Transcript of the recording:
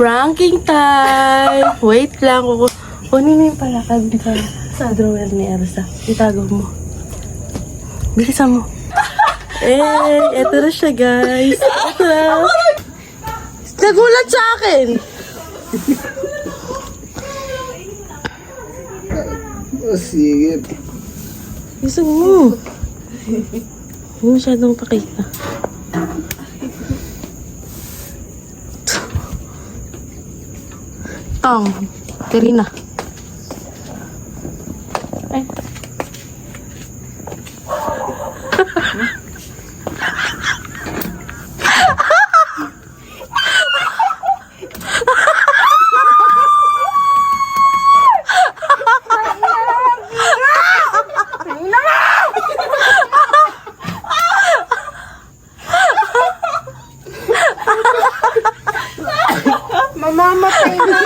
Pranking time! Wait lang. Kunin mo yung palakad sa drawer ni Elsa. Itago mo. Bilisan mo. Eto na siya, guys. Eto na. Nagulat sa akin. Oh, sige. Gusto mo. Hindi masyadong pakita. Tong. Karina. Ay. Mamamatay na.